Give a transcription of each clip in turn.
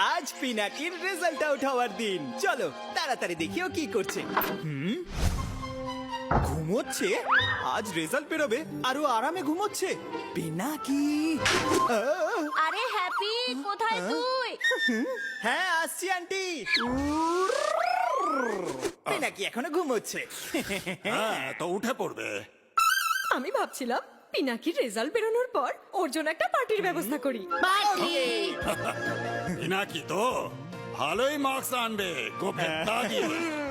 আজ পিনাকির result out হওয়ার দিন। চলো তাড়াতাড়ি দেখিও কি করছে। ঘুমোচ্ছে? আজ রেজাল্ট বেরোবে আরো আরামে ঘুমোচ্ছে পিনাকি। আরে হ্যাপি, কোথায় তুই? হ্যাঁ আসছি আন্টি। পিনাকি এখনো ঘুমোচ্ছে। হ্যাঁ তো উঠে পড়বে। আমি ভাবছিলাম পিনাকির রেজাল্ট বেরোনোর পর ওর জন্য একটা পার্টির ব্যবস্থা করি। নাকি তো ভালোই মার্কস আনবে গোপের দাঁড়িয়ে।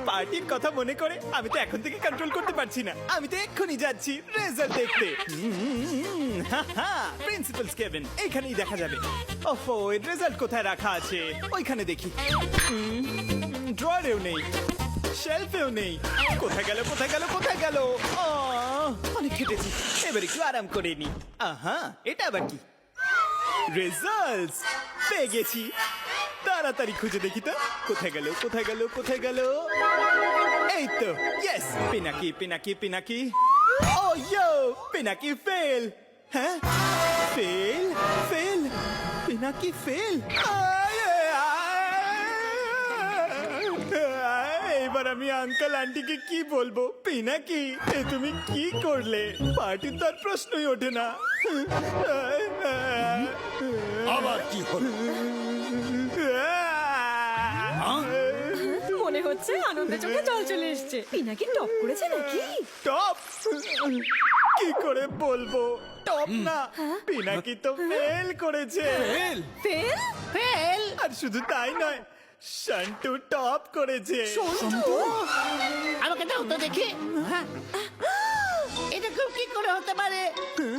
পার্টির কথা মনে করে আমি তো এখন থেকে কন্ট্রোল করতে পারছি না। আমি তো এক্ষুনি যাচ্ছি রেজাল্ট দেখতে। প্রিন্সিপালস কেবিন এইখানেই দেখা যাবে। ওফো, এর রেজাল্ট কোথায় রাখা আছে? ওইখানে দেখি। ড্রয়ারেও নেই, শেলফেও নেই। কোথায় গেল কোথায় গেল কোথায় গেল? অনেক খেটেছি, এবার একটু আরাম করে নি। আহা, এটা আবার কি? রেজাল্টস পেয়ে গেছি। তাড়াতাড়ি খুঁজে দেখি তো কোথায় গেল কোথায় গেল কোথায় গেল। এই তো, ইয়েস, পিনাকি পিনাকি পিনাকি। ও ইয়ো, পিনাকি ফেল। হ্যাঁ, ফেল ফেল, পিনাকি ফেল। এবার আমি আঙ্কেল আন্টিকে কি বলবো? পিনাকি, এ তুমি কি করলে? পার্টির তো আর প্রশ্নই ওঠে না। আবার কি হলো? মনে হচ্ছে আনন্দে চোখে জল চলে এসছে। পিনাকি টপ করেছে নাকি? টপ? কি করে বলবো টপ না? পিনাকি তো ফেল করেছে। ফেল? ফেল? আর শুধু তাই নয়, শান্টু টপ করেছে। আমাকে দাও তো দেখি। এরকম কি করে হতে পারে?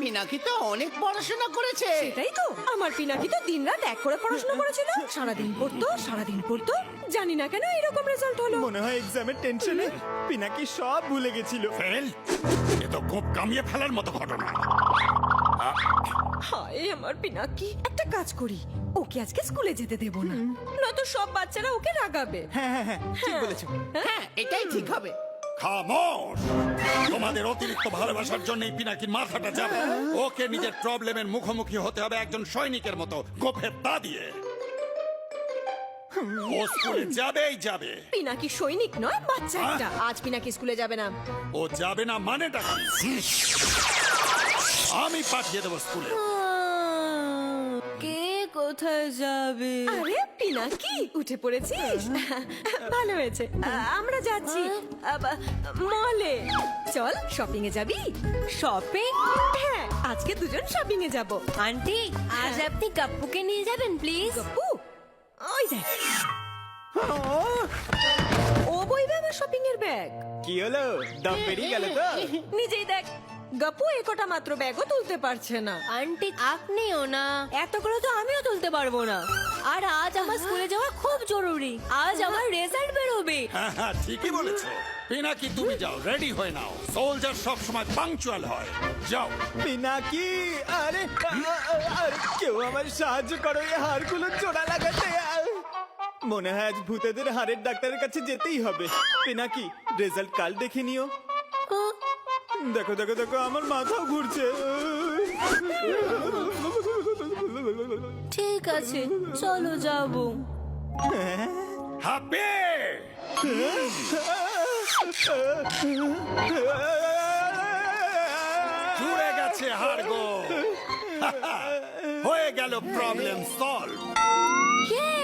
পিনাকি তো অনেক পড়াশোনা করেছে। সেটাই তো, আমার পিনাকি তো দিনরাত এক করে পড়াশোনা করেছিল। সারাদিন পড়তো। জানি না কেন এরকম রেজাল্ট হলো। মনে হয় এক্সামের টেনশনে পিনাকি সব ভুলে গেছিল। ফেল? এ তো খুব কামিয়ে ফেলার মতো ঘটনা। হায় আমার পিনাকি, একটা কাজ করি, ওকে আজকে স্কুলে যেতে দেব না, নয়তো সব বাচ্চারা ওকে রাগাবে। হ্যাঁ, ঠিক বলেছো। হ্যাঁ, এটাই ঠিক হবে। খামোশ! তোমাদের অতিরিক্ত ভালোবাসার জন্য পিনাকির মাথাটা যাবে। ওকে নিজের প্রবলেমের মুখোমুখি হতে হবে একজন সৈনিকের মতো গোফের দা দিয়ে। ও স্কুলে যাবেই যাবে। পিনাকি সৈনিক নয়, বাচ্চা একটা। আজ পিনাকি স্কুলে যাবে না। ও যাবে না মানেটা কি? আমি পাঠিয়ে দেবো স্কুলে। কে কোথায় যাবে? আরে পিনাকি, উঠে পড়েছিস? ভালো হয়েছে, আমরা যাচ্ছি মলে। চল, শপিং এ যাবি? শপিং? হ্যাঁ, আজকে দুজন শপিং এ যাব। আন্টি, আজ আপনি কাপ্পুকে নিয়ে যাবেন প্লিজ। গপ্পু, ওই দেখ, ও বইবে আমার শপিং এর ব্যাগ। কি হলো, দম পেরিয়ে গেল তো? নিজেই দেখ, গপ্পু একটা মাত্র ব্যাগও তুলতে পারছে না। আন্টি আপনিও না, এত করে তো আমিও তুলতে পারবো না। আর আজ আমার স্কুলে যাওয়া খুব জরুরি, আজ আমার রেজাল্ট বেরোবে। হ্যাঁ, ঠিকই বলেছো। পিনাকি তুমি যাও, রেডি হয়ে নাও। সোলজার সব সময় পাংচুয়াল হয়। যাও। পিনাকি, আরে আরে, কেউ আমার সাহায্য করো, এই হাড়গুলো জোড়া লাগাতে। মনে হয় আজ ভূতেদের হাড়ের ডাক্তারের কাছে যেতেই হবে। পিনাকি, রেজাল্ট কাল দেখে নিও। দেখো দেখো দেখো, আমার মাথাও ঘুরছে। ঠিক আছে, চলো যাবো। হ্যাপি! জুড়ে গেছে হাড়গো। হয়ে গেল প্রবলেম সলভ। ইয়ে!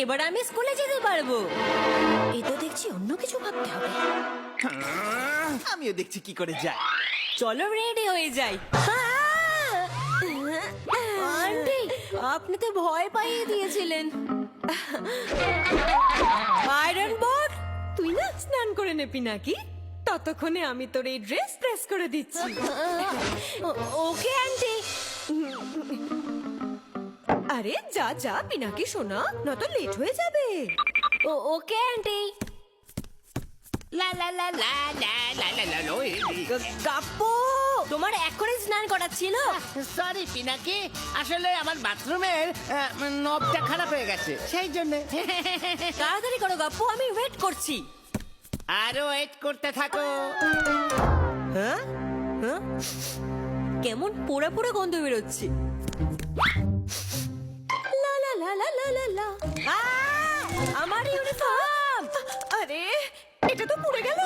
এবার আমি স্কুলে যেতে পারবো। এই তো দেখছি অন্য কিছু ভাবতে হবে। আমিও দেখছি কি করে যায়। চলো রেডি হয়ে যাই। আন্টি, আপনি তো ভয় পাইয়ে দিয়েছিলেন। আয়রন বোর্ড, তুই না স্নান করে নে পিনাকি, ততক্ষণে আমি তোর এই ড্রেস প্রেস করে দিচ্ছি। Okay aunty. আরে যা যা পিনাকি সোনা, নয়তো লেট হয়ে যাবে। Okay aunty. লা লা লা লা লা লা লা লা লো। কাপ্পু, তোমার এখনই স্নান করা ছিল। সরি পিনাকি, আসলে আমার বাথরুমের নবটা খারাপ হয়ে গেছে, সেই জন্য। তাড়াতাড়ি করো কাপ্পু, আমি ওয়েট করছি। আরো ওয়েট করতে থাকো। হ্যাঁ, কেমন পোড়া পোড়া গন্ধ বেরোচ্ছে। লা লা লা লা লা লা লা। আমার ইউনিফর্ম! আরে এটা তো পুড়ে গেল।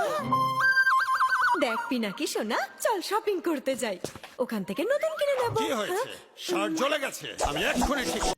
দেখ পিনাকি সোনা, চল শপিং করতে যাই, ওখান থেকে নতুন কিনে নেবো। কি হয়েছে? শার্ট জ্বলে গেছে, আমি এক্ষুনি ঠিক